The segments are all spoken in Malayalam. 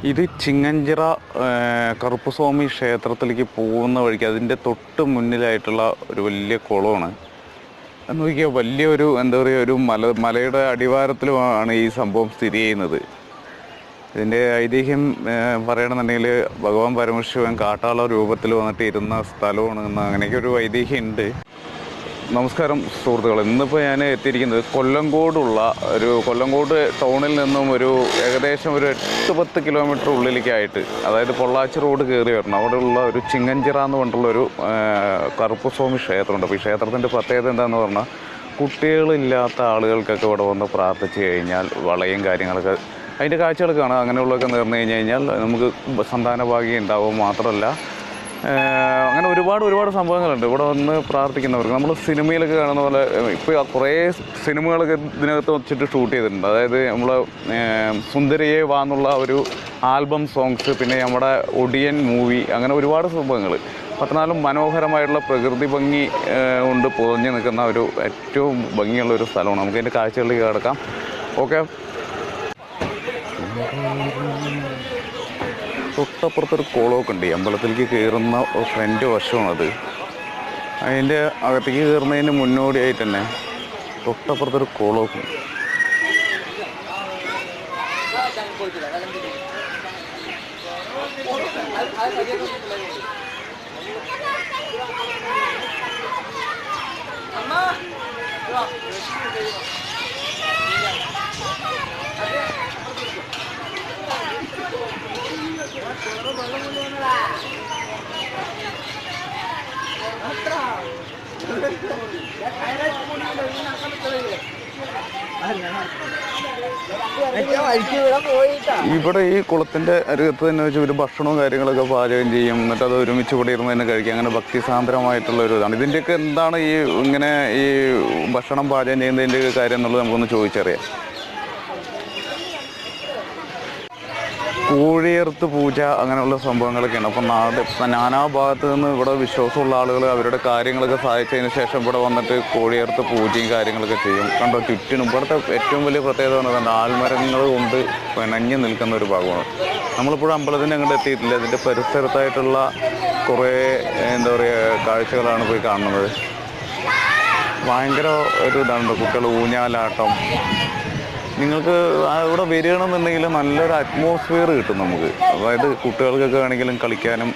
ഇത് ചിങ്ങഞ്ചിറ കറുപ്പസ്വാമി ക്ഷേത്രത്തിലേക്ക് പോകുന്ന വഴിക്ക് അതിൻ്റെ തൊട്ട് മുന്നിലായിട്ടുള്ള ഒരു വലിയ കുളമാണ്. എന്ന് നോക്കിയാൽ വലിയൊരു എന്താ പറയുക, ഒരു മലയുടെ അടിവാരത്തിലുമാണ് ഈ സംഭവം സ്ഥിതി ചെയ്യുന്നത്. ഇതിൻ്റെ ഐതിഹ്യം പറയണമെന്നുണ്ടെങ്കിൽ ഭഗവാൻ പരമശിവൻ കാട്ടാള രൂപത്തിൽ വന്നിട്ട് ഇരുന്ന സ്ഥലമാണ് എന്ന് അങ്ങനെയൊക്കെ ഒരു ഐതിഹ്യം ഉണ്ട്. നമസ്കാരം സുഹൃത്തുക്കളെ, ഇന്നിപ്പോൾ ഞാൻ എത്തിയിരിക്കുന്നത് കൊല്ലങ്കോട് ടൗണിൽ നിന്നും ഏകദേശം ഒരു 8-10 കിലോമീറ്റർ ഉള്ളിലേക്കായിട്ട്, അതായത് പൊള്ളാച്ചി റോഡ് കയറി വരണം. അവിടെയുള്ള ഒരു ചിങ്ങഞ്ചിറ എന്ന് പറഞ്ഞിട്ടുള്ളൊരു കറുപ്പസ്വാമി ക്ഷേത്രമുണ്ട്. അപ്പോൾ ഈ ക്ഷേത്രത്തിൻ്റെ പ്രത്യേകത എന്താണെന്ന് പറഞ്ഞാൽ, കുട്ടികളില്ലാത്ത ആളുകൾക്കൊക്കെ ഇവിടെ വന്ന് പ്രാർത്ഥിച്ച് കഴിഞ്ഞാൽ വളയും കാര്യങ്ങളൊക്കെ അതിൻ്റെ കാഴ്ചകൾ കാണാം. അങ്ങനെയുള്ളതൊക്കെ നേർന്നു കഴിഞ്ഞാൽ നമുക്ക് സന്താന ഭാഗ്യം ഉണ്ടാവും. മാത്രമല്ല അങ്ങനെ ഒരുപാട് സംഭവങ്ങളുണ്ട് ഇവിടെ വന്ന് പ്രാർത്ഥിക്കുന്നവർക്ക്. നമ്മൾ സിനിമയിലൊക്കെ കാണുന്ന പോലെ ഇപ്പോൾ കുറേ സിനിമകളൊക്കെ ഇതിനകത്ത് വെച്ചിട്ട് ഷൂട്ട് ചെയ്തിട്ടുണ്ട്. അതായത് നമ്മൾ സുന്ദരിയെ വാന്നുള്ള ഒരു ആൽബം സോങ്സ്, പിന്നെ നമ്മുടെ ഒഡിയൻ മൂവി, അങ്ങനെ ഒരുപാട് സംഭവങ്ങൾ. പത്തനാലും മനോഹരമായിട്ടുള്ള പ്രകൃതി ഭംഗി കൊണ്ട് പൊതിഞ്ഞ് നിൽക്കുന്ന ഒരു ഏറ്റവും ഭംഗിയുള്ളൊരു സ്ഥലമാണ്. നമുക്ക് അതിൻ്റെ കാഴ്ചകളിലേക്ക് കിടക്കാം. ഓക്കെ, തൊട്ടപ്പുറത്തൊരു കുളമൊക്കെ ഉണ്ട്. അമ്പലത്തിലേക്ക് കയറുന്ന ഫ്രണ്ട് വശമാണത്. അതിൻ്റെ അകത്തേക്ക് കയറുന്നതിന് മുന്നോടിയായിട്ട് തന്നെ തൊട്ടപ്പുറത്തൊരു കുളമൊക്കെ ഉണ്ട്. ഇവിടെ ഈ കുളത്തിൻ്റെ അരികത്ത് തന്നെ വെച്ച് ഒരു ഭക്ഷണവും കാര്യങ്ങളൊക്കെ പാചകം ചെയ്യും. എന്നിട്ട് അത് ഒരുമിച്ച് ഇവിടെ ഇരുന്ന് തന്നെ കഴിക്കും. അങ്ങനെ ഭക്തിസാന്ദ്രമായിട്ടുള്ള ഒരു ഇതാണ്. ഇതിൻ്റെയൊക്കെ എന്താണ് ഈ ഭക്ഷണം പാചകം ചെയ്യുന്നതിൻ്റെ കാര്യം എന്നുള്ളത് നമുക്കൊന്ന് ചോദിച്ചറിയാം. കോഴിയർത്ത് പൂജ അങ്ങനെയുള്ള സംഭവങ്ങളൊക്കെയാണ്. അപ്പം നാനാ ഭാഗത്ത് നിന്ന് ഇവിടെ വിശ്വാസമുള്ള ആളുകൾ അവരുടെ കാര്യങ്ങളൊക്കെ സഹായിച്ചതിന് ശേഷം ഇവിടെ വന്നിട്ട് കോഴിയർത്ത് പൂജയും കാര്യങ്ങളൊക്കെ ചെയ്യും. കണ്ടോ, ചുറ്റിനും ഇവിടുത്തെ ഏറ്റവും വലിയ പ്രത്യേകത പറഞ്ഞാൽ ആൽമരങ്ങൾ കൊണ്ട് പിണഞ്ഞ് നിൽക്കുന്ന ഒരു ഭാഗമാണ്. നമ്മളിപ്പോഴും അമ്പലത്തിന് അങ്ങോട്ട് എത്തിയിട്ടില്ല. അതിൻ്റെ പരിസരത്തായിട്ടുള്ള കുറേ എന്താ പറയുക കാഴ്ചകളാണ് പോയി കാണുന്നത്. ഭയങ്കര ഒരു ഇതാണ്, കുട്ടികൾ ഊഞ്ഞാലാട്ടം. നിങ്ങൾക്ക് ഇവിടെ വരികയാണെന്നുണ്ടെങ്കിൽ നല്ലൊരു അറ്റ്മോസ്ഫിയർ കിട്ടും നമുക്ക്. അതായത് കുട്ടികൾക്കൊക്കെ ആണെങ്കിലും കളിക്കാനും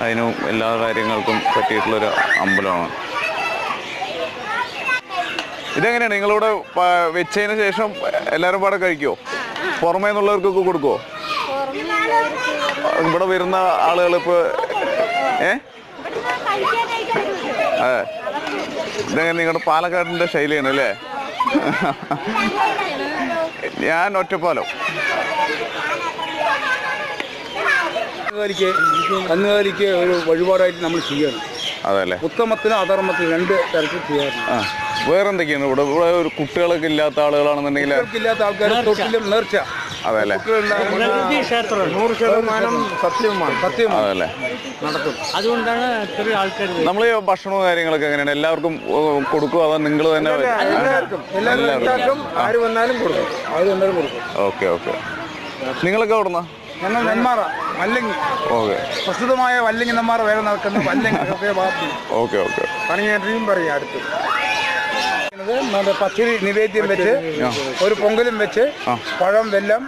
അതിനും എല്ലാ കാര്യങ്ങൾക്കും പറ്റിയിട്ടുള്ളൊരു അമ്പലമാണ്. ഇതെങ്ങനെയാണ് നിങ്ങളിവിടെ വെച്ചതിന് ശേഷം എല്ലാവരും പാടെ കഴിക്കുമോ? പുറമേ നിന്നുള്ളവർക്കൊക്കെ കൊടുക്കുമോ? ഇവിടെ വരുന്ന ആളുകൾ ഇപ്പോൾ അതെ, ഇതെങ്ങനെ നിങ്ങളുടെ പാലക്കാടിൻ്റെ ശൈലിയാണ് അല്ലേ? ഞാൻ ഒറ്റപ്പാലം. കന്നുകാലിക്ക് ഒരു വഴിപാടായിട്ട് നമ്മൾ ചെയ്യണം. അതല്ലേ, ഉത്തമത്തിനും അധർമ്മത്തിനും 2 തരത്തിൽ ചെയ്യാറുണ്ട്. വേറെന്തൊക്കെയാണ് ഇവിടെ ഒരു കുട്ടികളൊക്കെ ഇല്ലാത്ത ആളുകളാണെന്നുണ്ടെങ്കിൽ ഇല്ലാത്ത ആൾക്കാർ തൊട്ടിലും നേർച്ച. അതല്ലേ, 100% സത്യമാണ് അതല്ലേ നടക്കും. അതുകൊണ്ടാണ് ഇത്രയും ആൾക്കാർ. നമ്മൾ ഈ ഭക്ഷണവും കാര്യങ്ങളൊക്കെ എങ്ങനെയാണ്? എല്ലാവർക്കും കൊടുക്കും അതോ നിങ്ങൾ തന്നെ? എല്ലാവർക്കും ആര് വന്നാലും കൊടുക്കും. ഓക്കെ. നിങ്ങളൊക്കെ അവിടുന്ന്? ഞങ്ങൾ നെന്മാറ വല്ലങ്ങി. ഓക്കെ, പ്രസിദ്ധമായ വല്ലങ്ങി നെന്മാറ വേറെ നടക്കുന്ന വല്ലങ്ങി ഭാഗത്ത്. ഓക്കെ. പണിയേറ്റയും പറയും. അടുത്ത് പച്ചരി നിവേദ്യം വെച്ച് ഒരു പൊങ്കലും വെച്ച് പഴം വെല്ലം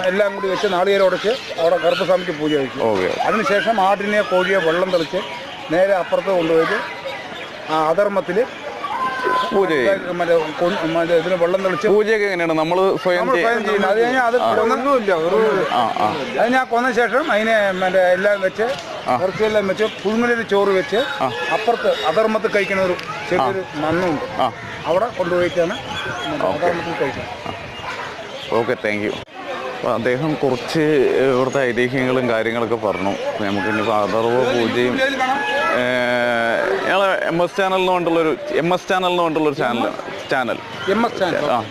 എല്ലാം കൂടി വെച്ച് നാളികേരം ഉടച്ച് അവിടെ കറുപ്പസ്വാമിക്ക് പൂജ കഴിക്കും. അതിനുശേഷം ആടിനെ കോഴിയെ വെള്ളം തെളിച്ച് നേരെ അപ്പുറത്ത് കൊണ്ടുപോയിട്ട് അധർമ്മത്തിൽ പൂജ ഇതിന് വെള്ളം തെളിച്ച് പൂജയൊക്കെ എങ്ങനെയാണ്? നമ്മൾ സ്വയം ചെയ്യുന്നത്. അത് കഴിഞ്ഞാൽ അത് കൊന്നൊന്നുമില്ല. അത് ഞാൻ കൊന്ന ശേഷം അതിനെ എല്ലാം വെച്ച് ഇറച്ചിയെല്ലാം വെച്ച് പുഴുങ്ങലൊരു ചോറ് വെച്ച് അപ്പുറത്ത് അധർമ്മത്തിൽ കഴിക്കുന്ന ഒരു ചെറിയൊരു മണ്ണുണ്ട്. അവിടെ കൊണ്ടുപോയിട്ടാണ് അധർമ്മത്തിൽ കഴിക്കുന്നത്. Okay, thank you. അപ്പോൾ അദ്ദേഹം കുറച്ച് ഇവിടുത്തെ ഐതിഹ്യങ്ങളും കാര്യങ്ങളൊക്കെ പറഞ്ഞു. നമുക്കിനിപ്പോൾ അഥർവ പൂജയും ഞങ്ങൾ MS ചാനൽ എന്ന് പറഞ്ഞിട്ടുള്ളൊരു ചാനൽ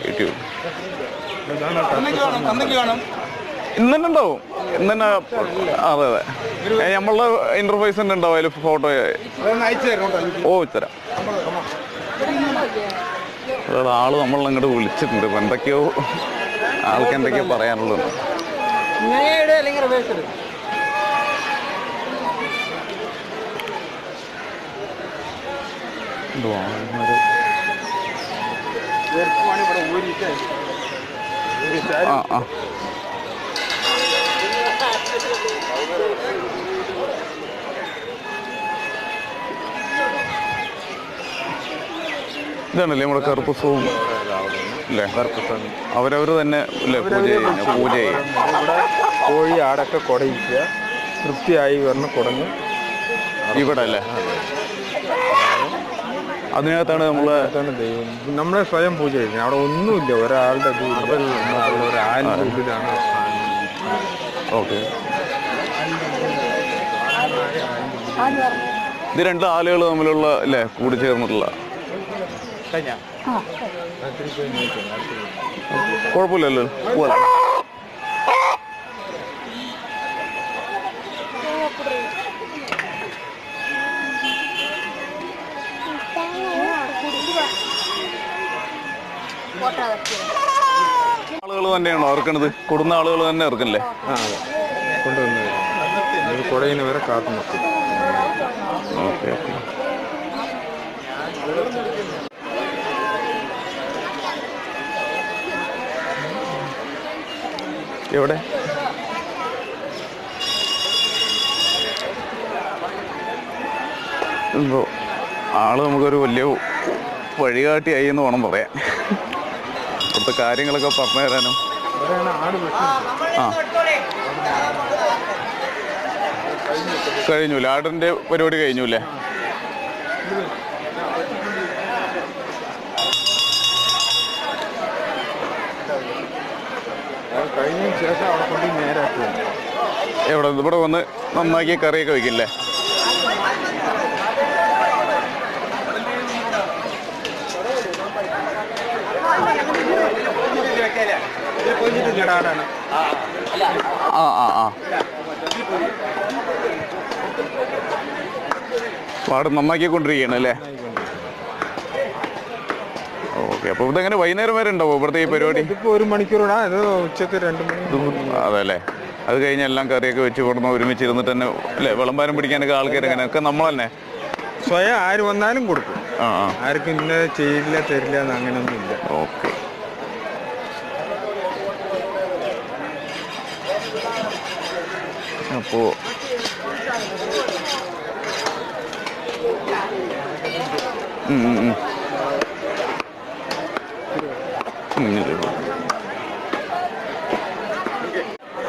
യൂട്യൂബ് ഇന്ന് തന്നെ ഉണ്ടാവും. ഇന്ന് തന്നെ. അതെ, നമ്മളുടെ ഇന്റർഫേസ് തന്നെ ഉണ്ടാവും. അതിൽ ഫോട്ടോ തരാം. ആള് നമ്മളങ്ങോട്ട് വിളിച്ചിട്ടുണ്ട്. എന്തൊക്കെയോ ആൾക്ക് എന്തൊക്കെയോ പറയാനുള്ളത്. ഇതാണല്ലേ നമ്മുടെ കറുപ്പസവും അല്ലേ? അവരവർ തന്നെ പൂജ ചെയ്യും. ഇവിടെ കോഴി ആടൊക്കെ കുടയിക്കുക, തൃപ്തിയായി വരണം കുടഞ്ഞ് ഇവിടെ അല്ലേ? അതിനകത്താണ് നമ്മളെ സ്വയം പൂജ ചെയ്യുന്നത്. അവിടെ ഒന്നുമില്ല, ഒരാളുടെ ഒരാളിൻ്റെ ഉള്ളിലാണ്. ഓക്കെ. ഇത് രണ്ട് ആളുകൾ തമ്മിലുള്ള അല്ലേ കൂടി ചേർന്നിട്ടുള്ള? കുഴപ്പമില്ലല്ലോ. പോലെ ആളുകൾ തന്നെയാണോ ഇറക്കണത്? കൊടുന്ന ആളുകൾ തന്നെ ഇറക്കല്ലേ? കൊണ്ടുവന്നത് കുടയിന് വരെ കാത്തു നോക്കും. Okay okay. എവിടെ എന്തോ ആള് നമുക്കൊരു വലിയ വഴികാട്ടിയായി എന്ന് വേണം പറയാൻ. ഇവിടുത്തെ കാര്യങ്ങളൊക്കെ പറഞ്ഞു തരാനും. ആ കഴിഞ്ഞു, ആടിൻ്റെ പരിപാടി കഴിഞ്ഞു അല്ലേ? കഴിഞ്ഞതിന് ശേഷം അവിടെ കൊണ്ട് നേരാക്കുക. എവിടെ ഇവിടെ വന്ന് നന്നാക്കിയ കറിയൊക്കെ വയ്ക്കില്ലേ? ആ ആ ആ പാട് നന്നാക്കിക്കൊണ്ടിരിക്കുകയാണ് അല്ലേ? ഓക്കെ. അപ്പോൾ ഇതെങ്ങനെ വൈകുന്നേരം വരെ ഉണ്ടാവും ഇവിടുത്തെ ഈ പരിപാടി? ഇപ്പോൾ 1 മണിക്കൂറാണ്. ഇത് ഉച്ചക്ക് 2 മണി. അതെ അല്ലേ? അത് കഴിഞ്ഞ് എല്ലാം കറിയൊക്കെ വെച്ച് കൊടുന്ന് ഒരുമിച്ച് ഇരുന്നിട്ട് തന്നെ അല്ലേ വിളമ്പാനും പിടിക്കാനൊക്കെ ആൾക്കാർ എങ്ങനെയൊക്കെ നമ്മൾ തന്നെ സ്വയം ആര് വന്നാലും കൊടുക്കും. ആ ആ ആർക്കും ഇന്ന ചെയ്യില്ല തരില്ല എന്ന് അങ്ങനെയൊന്നും ഇല്ല. ഓക്കെ. അപ്പോൾ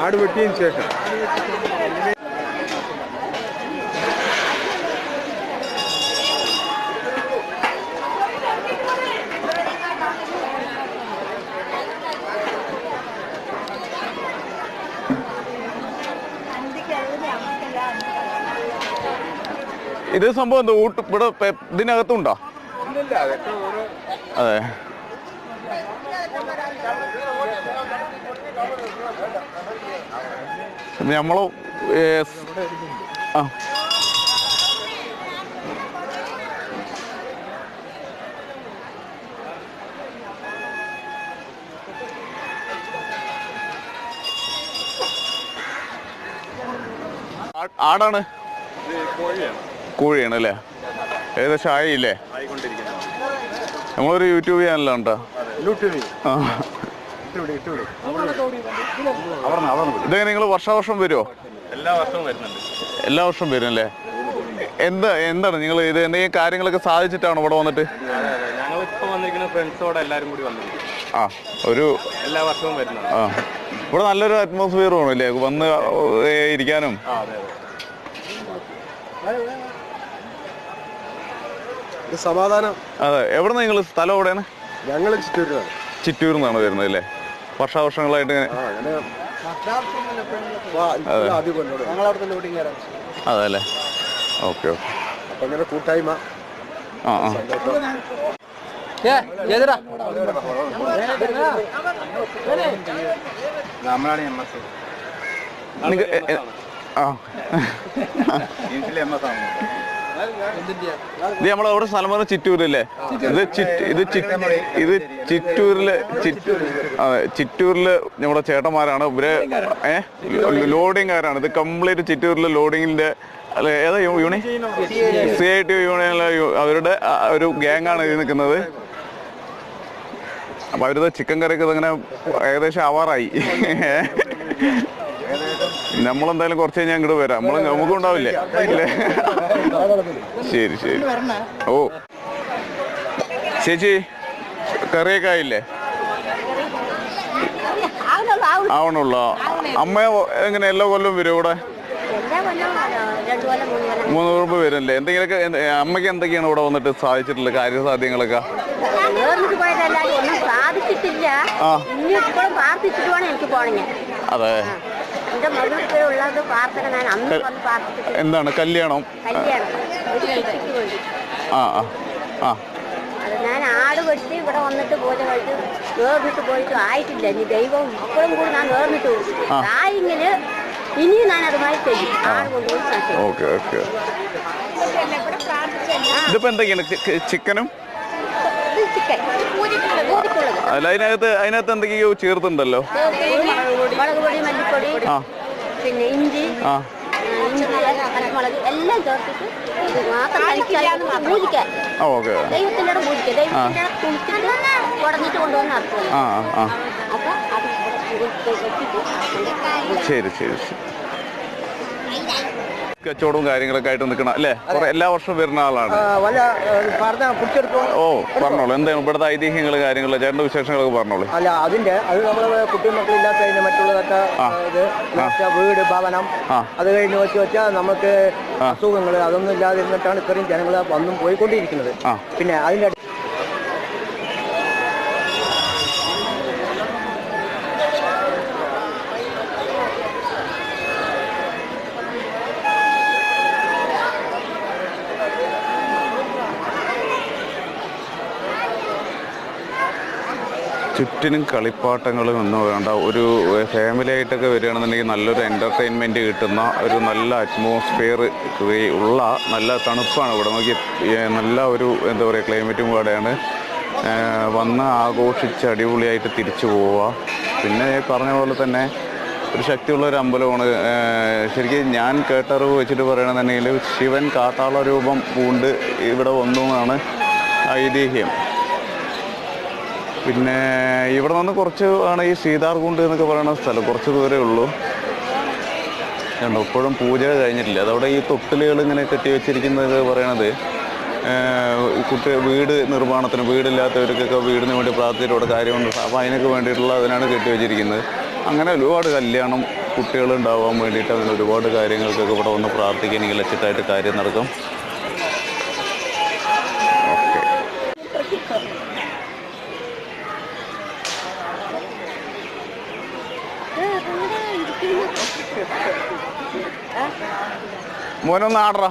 ആട് വെട്ടിയതിന് ശേഷം ഇത് സംഭവം എന്താ ഇവിടെ ഇതിനകത്തുണ്ടോ? അതെ. നമ്മള് ആ ആടാണ്, കോഴിയാണ് അല്ലേ? ഏകദേശം ആയില്ലേ? നമ്മളൊരു യൂട്യൂബ് ചാനലാണ് കേട്ടോ. ഇതെങ്ങനെ നിങ്ങൾ വർഷാവർഷം വരുമോ? എല്ലാ വർഷവും വരുന്നുണ്ട്. എല്ലാ വർഷവും വരും അല്ലേ? എന്താണ് നിങ്ങൾ ഇത് എന്തെങ്കിലും കാര്യങ്ങളൊക്കെ സാധിച്ചിട്ടാണോ ഇവിടെ വന്നിട്ട്? ഞങ്ങളിപ്പോൾ വന്നിരിക്കുന്ന ഫ്രണ്ട്സോടെ എല്ലാവരും കൂടി വന്നിരിക്കും. ആ ഒരു എല്ലാ വർഷവും വരുന്നുണ്ട്. ആ ഇവിടെ നല്ലൊരു അറ്റ്മോസ്ഫിയർ ആണല്ലേ വന്ന് ഇരിക്കാനും? സമാധാനം. അതെ. എവിടെ നിന്ന് നിങ്ങൾ സ്ഥലം എവിടെയാണ്? ഞങ്ങൾ ചിറ്റൂരിലാണ്. ചിറ്റൂരിൽ നിന്നാണ് വരുന്നത് അല്ലേ? വർഷാവർഷങ്ങളായിട്ട് ഇങ്ങനെ? അതെ അല്ലേ? Okay okay. അങ്ങനെ കൂട്ടായ്മ. ആ ആ നമ്മളാണ് MS. ഇത് നമ്മളവിടെ സ്ഥലം പറഞ്ഞ ചിറ്റൂരില്ലേ? ഇത് ചിറ്റൂരില് നമ്മുടെ ചേട്ടന്മാരാണ് ഇവര്. ലോഡിംഗുകാരാണ്. ഇത് കംപ്ലീറ്റ് ചിറ്റൂരിലെ ലോഡിങ്ങിന്റെ ഏതാ യൂണിയൻ? CIT യൂണിയനിലെ അവരുടെ ഒരു ഗ്യാങ്ങാണ് ഇത് നിൽക്കുന്നത്. അപ്പൊ അവരത് ചിക്കൻ കറിയൊക്കെ ഇങ്ങനെ ഏകദേശം ആവാറായി. നമ്മളെന്തായാലും കുറച്ച് കഴിഞ്ഞാൽ ഇങ്ങോട്ട് വരാം. നമുക്കും ഉണ്ടാവില്ലേ? ശരി ശരി. ഓ ചേച്ചി കറിയൊക്കെ ആയില്ലേ? ആവണുള്ളോ? അമ്മ എങ്ങനെ എല്ലാ കൊല്ലം വരും ഇവിടെ? 3 കൊല്ലം വരല്ലേ? എന്തെങ്കിലുമൊക്കെ അമ്മയ്ക്ക് എന്തൊക്കെയാണ് ഇവിടെ വന്നിട്ട് സാധിച്ചിട്ടുള്ള കാര്യസാധ്യങ്ങളൊക്കെ? അതെ. എന്താണ് കല്യാണം? ഞാൻ ആട് വെച്ച് ഇവിടെ വന്നിട്ട് പോലെ കഴിച്ച് വേർന്നിട്ട് പോയിട്ട് ആയിട്ടില്ല. ഇനി ദൈവം ഇപ്പോഴും കൂടി ഞാൻ വേർന്നിട്ട് പോകും. ആയിങ്ങനെ ഇനിയും ഞാൻ അതുമായി ചെയ്യും. ആട് കൊണ്ടുപോയി. Okay okay. ഇതിപ്പോ എന്തൊക്കെയാണ്? ചിക്കനും അല്ല, അതിനകത്ത് എന്തൊക്കെയോ ചേർത്തുണ്ടല്ലോ? മുളക് പൊടി, മല്ലിപ്പൊടി, പിന്നെ ഇഞ്ചി, പച്ചമുളക് എല്ലാം ചേർത്തിട്ട് പൂജിക്കാൻ. ദൈവത്തിൻ്റെ പൂജിക്കുക. ദൈവത്തിൻ്റെ കുളിച്ചിട്ട് ഉടഞ്ഞിട്ട് കൊണ്ടുവന്ന് നടത്തുക. അപ്പൊ അത് ശരി ശരി ശരി. കച്ചവടവും കാര്യങ്ങളൊക്കെ ആയിട്ട് നിൽക്കണം അല്ലേ? എല്ലാ വർഷവും വരുന്ന ആളാണ്. ഓ പറഞ്ഞോളൂ, എന്താണ് ഇവിടുത്തെ ഐതിഹ്യങ്ങൾ, കാര്യങ്ങൾ, ചേട്ടൻ്റെ വിശേഷങ്ങളൊക്കെ പറഞ്ഞോളൂ. അല്ല അതിന്റെ അത് നമ്മള് കുട്ടിമക്കളില്ലാത്തതിന് മറ്റുള്ളതൊക്കെ വീട് ഭവനം അത് കഴിഞ്ഞ് വെച്ചാൽ നമുക്ക് അസുഖങ്ങൾ അതൊന്നും ഇല്ലാതിരുന്നിട്ടാണ് ഇത്രയും ജനങ്ങൾ വന്നും പോയിക്കൊണ്ടിരിക്കുന്നത്. പിന്നെ അതിന്റെ ചുറ്റിനും കളിപ്പാട്ടങ്ങളും ഒന്നും വേണ്ട. ഒരു ഫാമിലി ആയിട്ടൊക്കെ വരികയാണെന്നുണ്ടെങ്കിൽ നല്ലൊരു എൻ്റർടൈൻമെൻറ്റ് കിട്ടുന്ന ഒരു നല്ല അറ്റ്മോസ്ഫിയർ ഉള്ള നല്ല തണുപ്പാണ് ഇവിടെ. നോക്കി നല്ല ഒരു എന്താ പറയുക ക്ലൈമറ്റും കൂടെയാണ്. വന്ന് ആഘോഷിച്ച് അടിപൊളിയായിട്ട് തിരിച്ചു പോവുക. പിന്നെ പറഞ്ഞ പോലെ തന്നെ ഒരു ശക്തിയുള്ളൊരു അമ്പലമാണ്. ശരിക്കും ഞാൻ കേട്ടറിവ് വെച്ചിട്ട് പറയണമെന്നുണ്ടെങ്കിൽ ശിവൻ കാട്ടാള രൂപം പൂണ്ട് ഇവിടെ വന്നു എന്നാണ് ഐതിഹ്യം. പിന്നെ ഇവിടെ നിന്ന് കുറച്ച് ആണ് ഈ സീതാർകുണ്ട് എന്നൊക്കെ പറയുന്ന സ്ഥലം. കുറച്ച് ദൂരേ ഉള്ളൂ. ഇപ്പോഴും പൂജ കഴിഞ്ഞിട്ടില്ല. അതവിടെ ഈ തൊട്ടിലുകൾ ഇങ്ങനെ കെട്ടി വെച്ചിരിക്കുന്നത് പറയണത് വീട് നിർമ്മാണത്തിന്, വീടില്ലാത്തവർക്കൊക്കെ വീടിന് വേണ്ടി പ്രാർത്ഥിച്ചിട്ട് കാര്യമുണ്ട്. അപ്പോൾ അതിനൊക്കെ വേണ്ടിയിട്ടുള്ള അതിനാണ് കെട്ടി വെച്ചിരിക്കുന്നത്. അങ്ങനെ ഒരുപാട് കല്യാണം, കുട്ടികളുണ്ടാവാൻ വേണ്ടിയിട്ട് അങ്ങനെ ഒരുപാട് കാര്യങ്ങൾക്കൊക്കെ ഇവിടെ വന്ന് പ്രാർത്ഥിക്കുകയാണെങ്കിൽ ലക്ഷ്യത്തായിട്ട് കാര്യം നടക്കും. മോനൊന്ന് ആടറാ.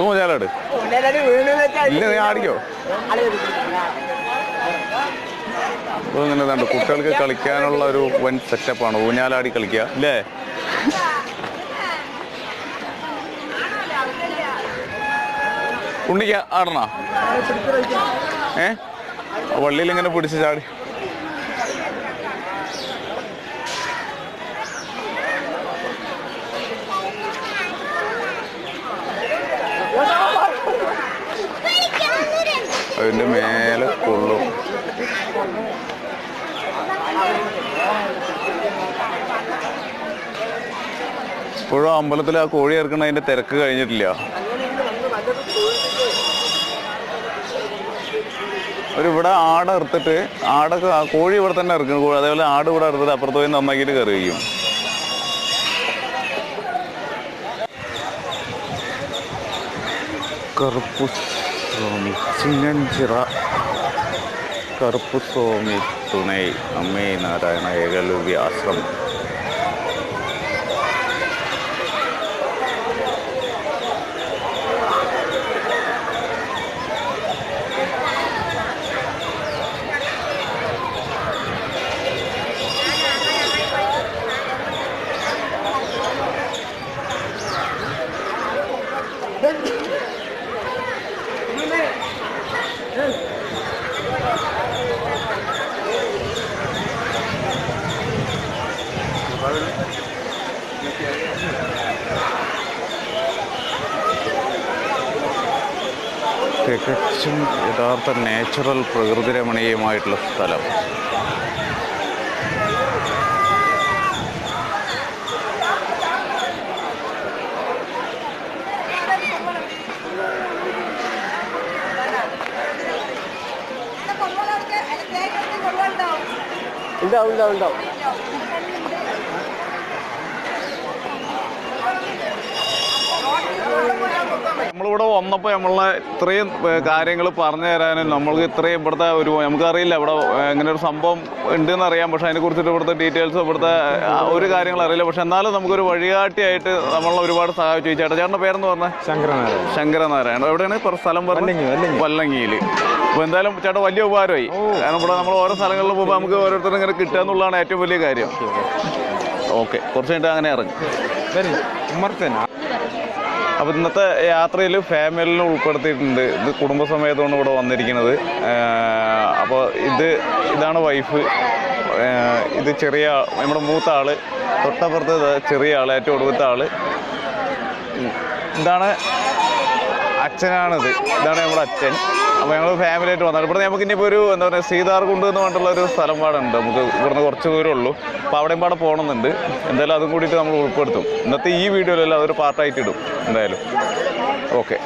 ഊഞ്ഞാലാട്. ഇല്ല നീ ആടിക്കോ. അപ്പോൾ ഇങ്ങനെ ഇതുണ്ട്, കുട്ടികൾക്ക് കളിക്കാനുള്ള ഒരു വൻ സെറ്റപ്പാണ്. ഊഞ്ഞാലാടി കളിക്കുക അല്ലേ? ഉണ്ണിക്ക ആടണ? വള്ളിയിൽ ഇങ്ങനെ പിടിച്ച് ചാടി. അതിൻ്റെ മേലെ കൊള്ളും. ഇപ്പോഴും അമ്പലത്തിൽ ആ കോഴി ഇറക്കണ അതിൻ്റെ തിരക്ക് കഴിഞ്ഞിട്ടില്ല. ഇവിടെ ആട് ഇറുത്തിട്ട് ആടൊക്കെ കോഴി ഇവിടെ തന്നെ ഇറക്കുന്നു. അതേപോലെ ആട് ഇവിടെ ഇറുത്തിട്ട് അപ്പുറത്ത് പോയി നന്നാക്കിയിട്ട് കറി വയ്ക്കും. കറുപ്പുസ്വാമി ചിങ്ങഞ്ചിറ കറുപ്പുസ്വാമി തുണൈ അമ്മേ നാരായണ ഏകലവ്യ ആശ്രമം. തികച്ചും യഥാർത്ഥ നാച്ചുറൽ പ്രകൃതി രമണീയമായിട്ടുള്ള സ്ഥലം. ഉണ്ടാവും. നമ്മളിവിടെ വന്നപ്പോൾ നമ്മളെ ഇത്രയും കാര്യങ്ങൾ പറഞ്ഞു തരാനും നമ്മൾക്ക് ഇത്രയും ഇവിടുത്തെ നമുക്കറിയില്ല ഇവിടെ ഇങ്ങനെ ഒരു സംഭവം ഉണ്ടെന്ന് അറിയാം, പക്ഷെ അതിനെക്കുറിച്ചിട്ട് ഇവിടുത്തെ ഡീറ്റെയിൽസ് ഇവിടുത്തെ ഒരു കാര്യങ്ങൾ അറിയില്ല. പക്ഷെ എന്നാലും നമുക്കൊരു വഴികാട്ടിയായിട്ട് നമ്മളെ ഒരുപാട് സഹായിച്ചു. ചേട്ടൻ്റെ പേരെന്ന് പറഞ്ഞാൽ ശങ്കരനാരായണൻ. എവിടെയാണ് സ്ഥലം പറഞ്ഞത്? വല്ലങ്ങിയിൽ. അപ്പോൾ എന്തായാലും ചേട്ടാ വലിയ ഉപകാരമായി. കാരണം ഇവിടെ നമ്മൾ ഓരോ സ്ഥലങ്ങളിൽ പോകുമ്പോൾ നമുക്ക് ഓരോരുത്തരും ഇങ്ങനെ കിട്ടുക എന്നുള്ളതാണ് ഏറ്റവും വലിയ കാര്യം. ഓക്കെ, കുറച്ച് കഴിഞ്ഞിട്ട് അങ്ങനെ ഇറങ്ങും. അപ്പോൾ ഇന്നത്തെ യാത്രയിൽ ഫാമിലിനെ ഉൾപ്പെടുത്തിയിട്ടുണ്ട്. ഇത് കുടുംബസമേതമാണ് ഇവിടെ വന്നിരിക്കുന്നത്. അപ്പോൾ ഇതാണ് വൈഫ്, ഇത് ചെറിയ നമ്മുടെ മൂത്ത ആള്, തൊട്ടപ്പുറത്ത് ചെറിയ ആള്, ഏറ്റവും ഒടുവിലത്തെ ആള്. ഇതാണ് അച്ഛനാണിത്, ഇതാണ് നമ്മുടെ അച്ഛൻ. അപ്പോൾ ഞങ്ങൾ ഫാമിലിയായിട്ട് വന്നത്. ഇവിടെ നമുക്ക് ഇനിയിപ്പോൾ ഒരു എന്താ പറയുക സീതാർകുണ്ട് എന്ന് പറഞ്ഞിട്ടുള്ളൊരു സ്ഥലം പാടുണ്ട്. നമുക്ക് ഇവിടുന്ന് കുറച്ച് ദൂരമേ ഉള്ളൂ. അപ്പോൾ അവിടെയും പാടെ പോകണമെന്നുണ്ട്. എന്തായാലും അതും കൂടിയിട്ട് നമ്മൾ ഉൾപ്പെടുത്തും. ഇന്നത്തെ ഈ വീഡിയോയിലെല്ലാം അതൊരു പാർട്ടായിട്ട് ഇടും എന്തായാലും. ഓക്കെ.